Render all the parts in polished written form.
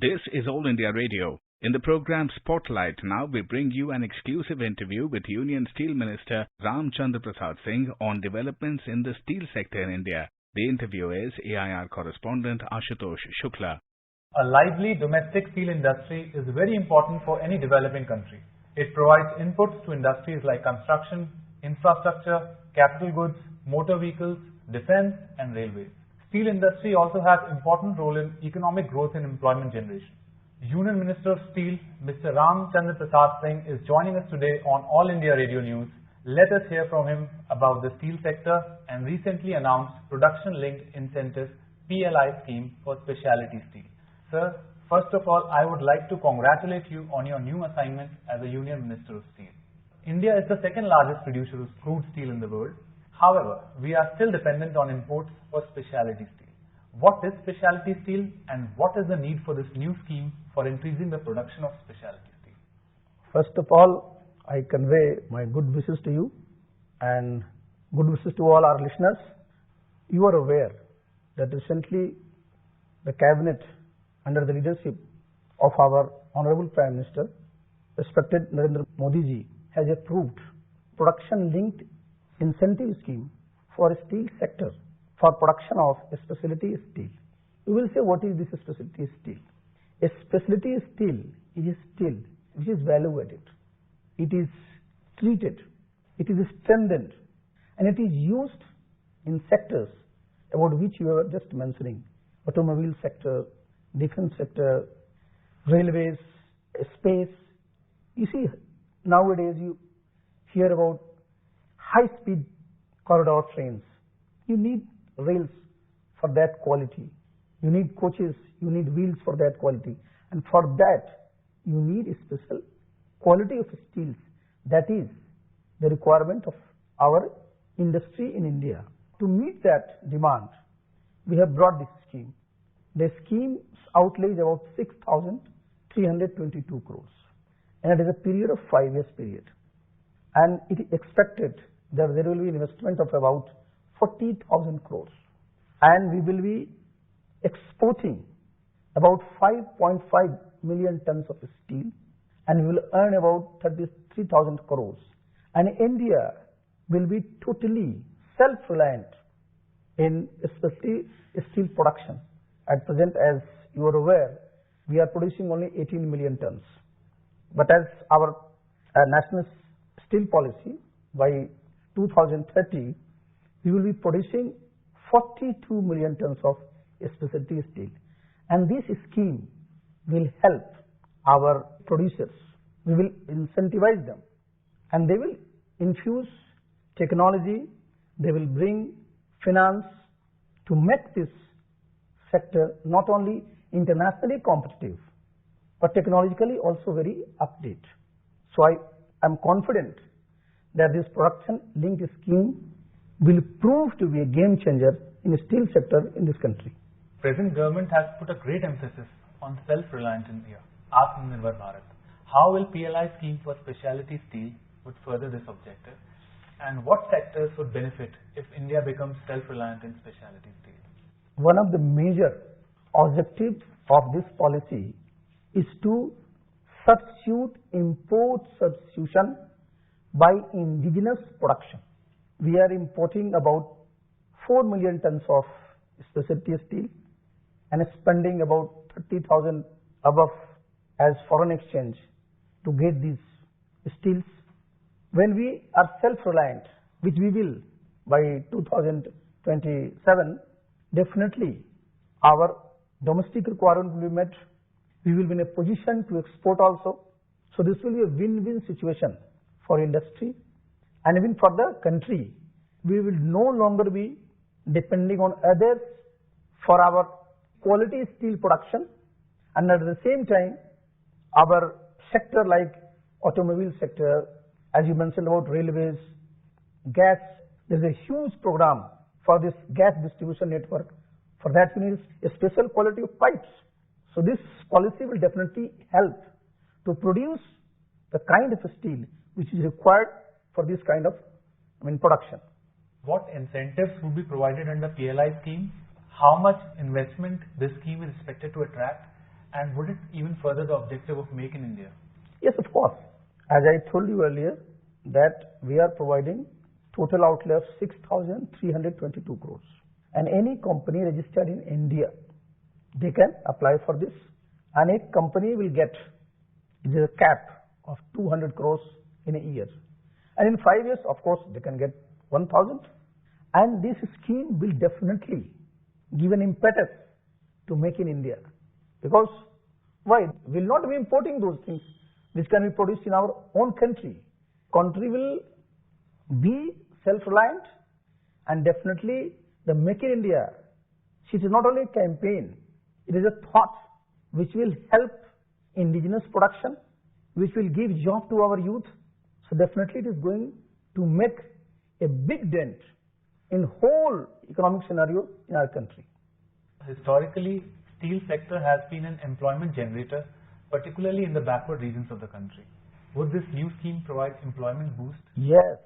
This is All India Radio. In the program Spotlight now, we bring you an exclusive interview with Union Steel Minister Ramchandra Prasad Singh on developments in the steel sector in India. The interview is AIR correspondent Ashutosh Shukla. A lively domestic steel industry is very important for any developing country. It provides inputs to industries like construction, infrastructure, capital goods, motor vehicles, defense and railways. Steel industry also has important role in economic growth and employment generation. Union Minister of Steel, Mr. Ramchandra Prasad Singh is joining us today on All India Radio News. Let us hear from him about the steel sector and recently announced Production-Linked Incentive PLI scheme for specialty steel. Sir, first of all, I would like to congratulate you on your new assignment as a Union Minister of Steel. India is the second largest producer of crude steel in the world. However, we are still dependent on imports for specialty steel. What is specialty steel and what is the need for this new scheme for increasing the production of specialty steel? First of all, I convey my good wishes to you and good wishes to all our listeners. You are aware that recently the Cabinet under the leadership of our Honorable Prime Minister, respected Narendra Modi ji, has approved production-linked incentive scheme for steel sector for production of specialty steel. You will say, what is this specialty steel? A specialty steel is a steel which is value added. It is treated, it is strengthened, and it is used in sectors about which you were just mentioning: automobile sector, defense sector, railways, space. You see, nowadays you hear about high-speed corridor trains. You need rails for that quality. You need coaches, you need wheels for that quality. And for that, you need a special quality of steels. That is the requirement of our industry in India. To meet that demand, we have brought this scheme. The scheme's outlay is about 6,322 crores. And it is a period of 5 years period. And it is expected that there will be investment of about 40,000 crores. And we will be exporting about 5.5 million tons of steel, and we will earn about 33,000 crores. And India will be totally self-reliant in especially steel production. At present, as you are aware, we are producing only 18 million tons. But as our national steel policy, by 2030, we will be producing 42 million tons of specialty steel. And this scheme will help our producers. We will incentivize them, and they will infuse technology, they will bring finance to make this sector not only internationally competitive, but technologically also very update. So I am confident that this production-linked scheme will prove to be a game changer in the steel sector in this country. Present government has put a great emphasis on self-reliant India, Atmanirbhar Bharat. How will PLI scheme for specialty steel would further this objective? And what sectors would benefit if India becomes self-reliant in specialty steel? One of the major objectives of this policy is to substitute import substitution by indigenous production. We are importing about 4 million tons of specialty steel and spending about 30,000 above as foreign exchange to get these steels. When we are self-reliant, which we will by 2027, definitely our domestic requirement will be met. We will be in a position to export also. So this will be a win-win situation for industry and even for the country. We will no longer be depending on others for our quality steel production, and at the same time our sector like automobile sector, as you mentioned about railways, gas, there is a huge program for this gas distribution network. For that you need a special quality of pipes. So this policy will definitely help to produce the kind of steel which is required for this kind of production. What incentives would be provided under PLI scheme? How much investment this scheme is expected to attract? And would it even further the objective of Make in India? Yes, of course. As I told you earlier, that we are providing total outlay of 6,322 crores. And any company registered in India, they can apply for this. And a company will get the cap of 200 crores in a year. And in 5 years, of course, they can get 1,000. And this scheme will definitely give an impetus to Make in India. Because why? We will not be importing those things which can be produced in our own country. Country will be self-reliant, and definitely the Make in India, it is not only a campaign, it is a thought which will help indigenous production, which will give job to our youth. So definitely it is going to make a big dent in whole economic scenario in our country. Historically, steel sector has been an employment generator, particularly in the backward regions of the country. Would this new scheme provide employment boost? Yes,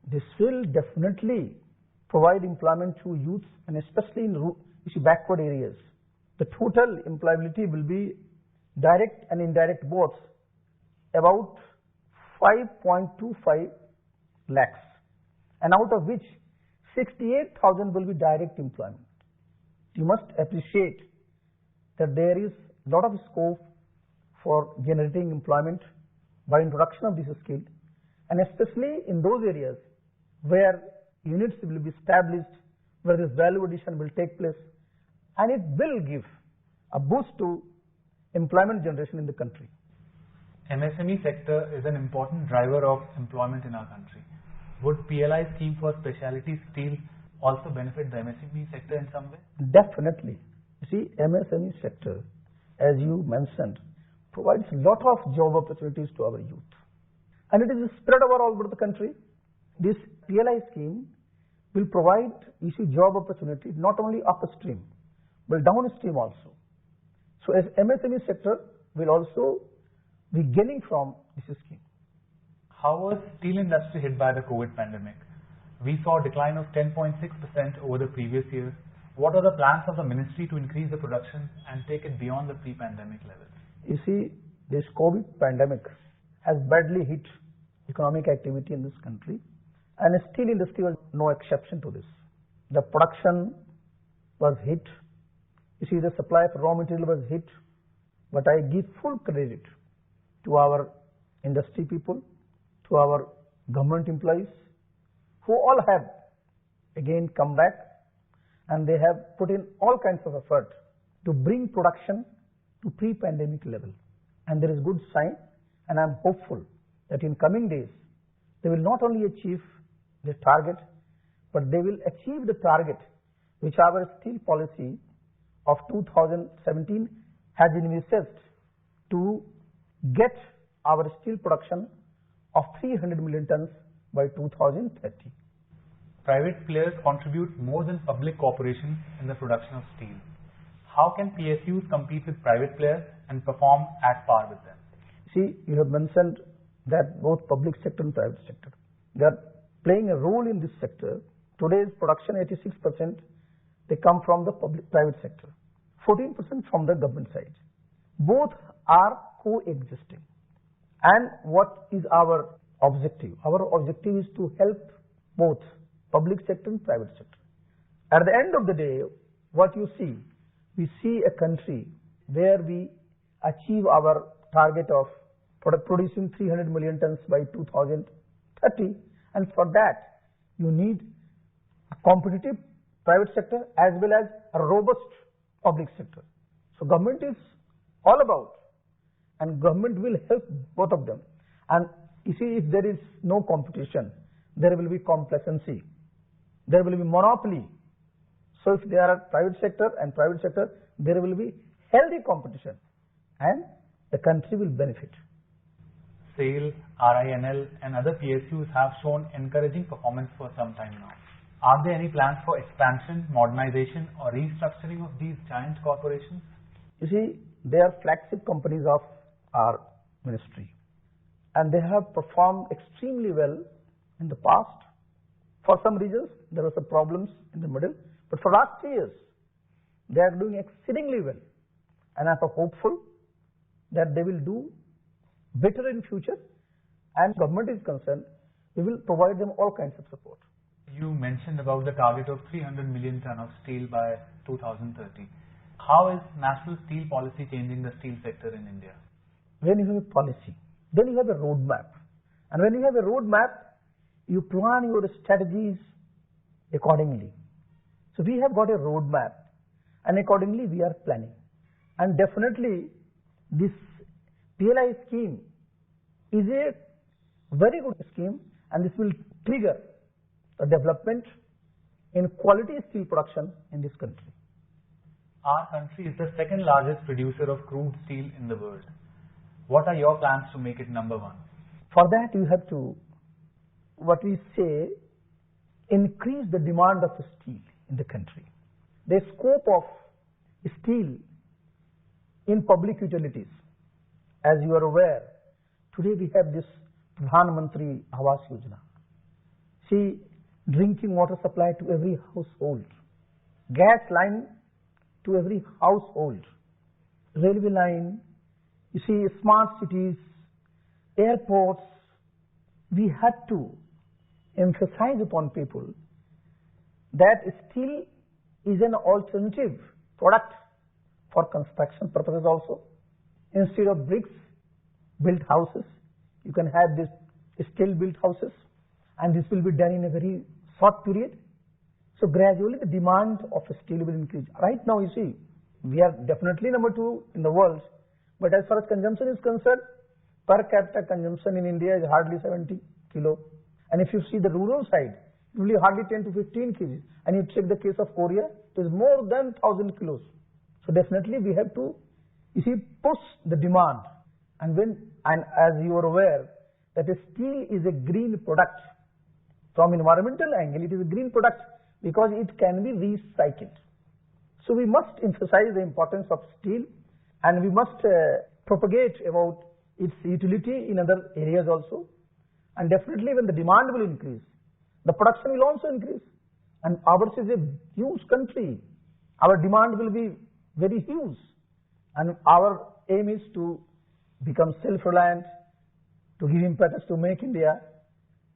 this will definitely provide employment to youth, and especially in backward areas. The total employability will be direct and indirect both, about 5.25 lakhs, and out of which 68,000 will be direct employment. You must appreciate that there is a lot of scope for generating employment by introduction of this skill, and especially in those areas where units will be established, where this value addition will take place, and it will give a boost to employment generation in the country. MSME sector is an important driver of employment in our country. Would PLI scheme for specialty steel also benefit the MSME sector in some way? Definitely. You see, MSME sector, as you mentioned, provides a lot of job opportunities to our youth. And it is spread all over the country. This PLI scheme will provide job opportunities not only upstream, but downstream also. So as MSME sector will also be gaining from this scheme. How was steel industry hit by the COVID pandemic? We saw a decline of 10.6% over the previous year. What are the plans of the ministry to increase the production and take it beyond the pre-pandemic levels? You see, this COVID pandemic has badly hit economic activity in this country, and the steel industry was no exception to this. The production was hit. You see, the supply of raw material was hit, but I give full credit to our industry people, to our government employees, who all have again come back, and they have put in all kinds of effort to bring production to pre-pandemic level. And there is good sign, and I am hopeful that in coming days, they will not only achieve the target, but they will achieve the target which our steel policy of 2017 has envisaged, to get our steel production of 300 million tons by 2030. Private players contribute more than public corporations in the production of steel. How can PSUs compete with private players and perform at par with them? See, you have mentioned that both public sector and private sector, they are playing a role in this sector. Today's production, 86%, they come from the private sector, 14% from the government side. Both are coexisting. And what is our objective? Our objective is to help both public sector and private sector. At the end of the day, what you see, we see a country where we achieve our target of producing 300 million tons by 2030, and for that you need a competitive private sector as well as a robust public sector. So government is all about, and government will help both of them. And you see, if there is no competition, there will be complacency, there will be monopoly. So if there are private sector and private sector, there will be healthy competition, and the country will benefit. SAIL, RINL and other PSUs have shown encouraging performance for some time now. Are there any plans for expansion, modernization or restructuring of these giant corporations? You see, they are flagship companies of our ministry, and they have performed extremely well in the past. For some reasons, there were some problems in the middle, but for last 3 years, they are doing exceedingly well, and I am hopeful that they will do better in future, and government is concerned, we will provide them all kinds of support. You mentioned about the target of 300 million ton of steel by 2030. How is national steel policy changing the steel sector in India? When you have a policy, then you have a roadmap. And when you have a roadmap, you plan your strategies accordingly. So we have got a roadmap, and accordingly we are planning. And definitely this PLI scheme is a very good scheme, and this will trigger a development in quality steel production in this country. Our country is the second largest producer of crude steel in the world. What are your plans to make it number one? For that you have to, what we say, increase the demand of steel in the country. The scope of steel in public utilities, as you are aware, today we have this Pradhan Mantri Awas Yojana. See, drinking water supply to every household, gas line to every household, railway line, you see, smart cities, airports. We have to emphasize upon people that steel is an alternative product for construction purposes also. Instead of bricks built houses, you can have this steel built houses, and this will be done in a very short period. So gradually the demand of steel will increase. Right now you see, we are definitely number 2 in the world, but as far as consumption is concerned, per capita consumption in India is hardly 70 kilo. And if you see the rural side, it will be hardly 10 to 15 kgs. And you check the case of Korea, it is more than 1000 kilos. So definitely we have to, you see, push the demand. And as you are aware, that steel is a green product. From environmental angle, it is a green product because it can be recycled. So we must emphasize the importance of steel, and we must propagate about its utility in other areas also. And definitely when the demand will increase, the production will also increase. And ours is a huge country. Our demand will be very huge. And our aim is to become self-reliant, to give impetus to Make India.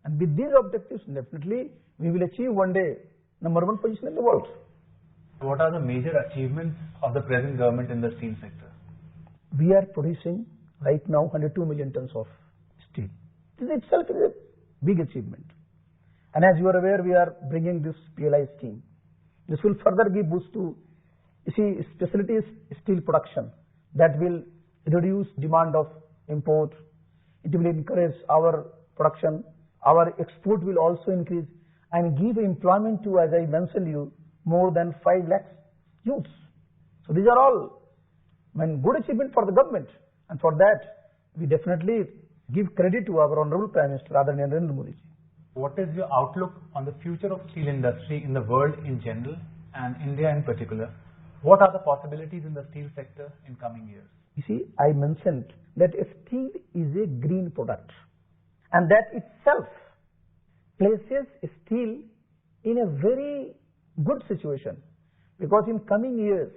And with these objectives, definitely we will achieve one day number 1 position in the world. What are the major achievements of the present government in the steel sector? We are producing right now 102 million tons of steel. This itself is a big achievement. And as you are aware, we are bringing this PLI scheme. This will further give boost to, you see, specialty steel production that will reduce demand of import. It will encourage our production. Our export will also increase and give employment to, as I mentioned you, more than 5 lakhs youths. So these are all good achievement for the government, and for that we definitely give credit to our Honorable Prime Minister Adharaniya Narendra Modi ji. What is your outlook on the future of steel industry in the world in general and India in particular? What are the possibilities in the steel sector in coming years? You see, I mentioned that steel is a green product, and that itself places steel in a very good situation, because in coming years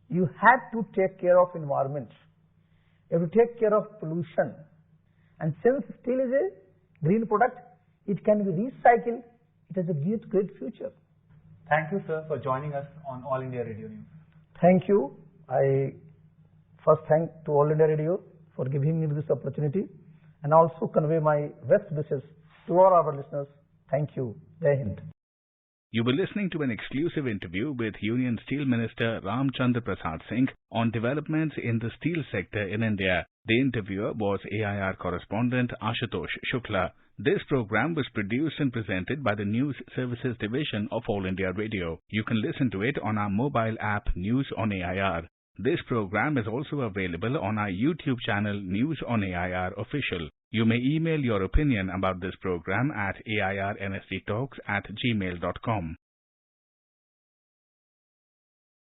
you have to take care of environment, you have to take care of pollution, and since steel is a green product, it can be recycled. It has a great future. Thank you, sir, for joining us on All India Radio News. Thank you. I first thank to All India Radio for giving me this opportunity, and also convey my best wishes to all our listeners. Thank you. Jai Hind. You were listening to an exclusive interview with Union Steel Minister Ramchandra Prasad Singh on developments in the steel sector in India. The interviewer was AIR correspondent Ashutosh Shukla. This program was produced and presented by the News Services Division of All India Radio. You can listen to it on our mobile app News on AIR. This program is also available on our YouTube channel News on AIR Official. You may email your opinion about this program at airnsdtalks@gmail.com.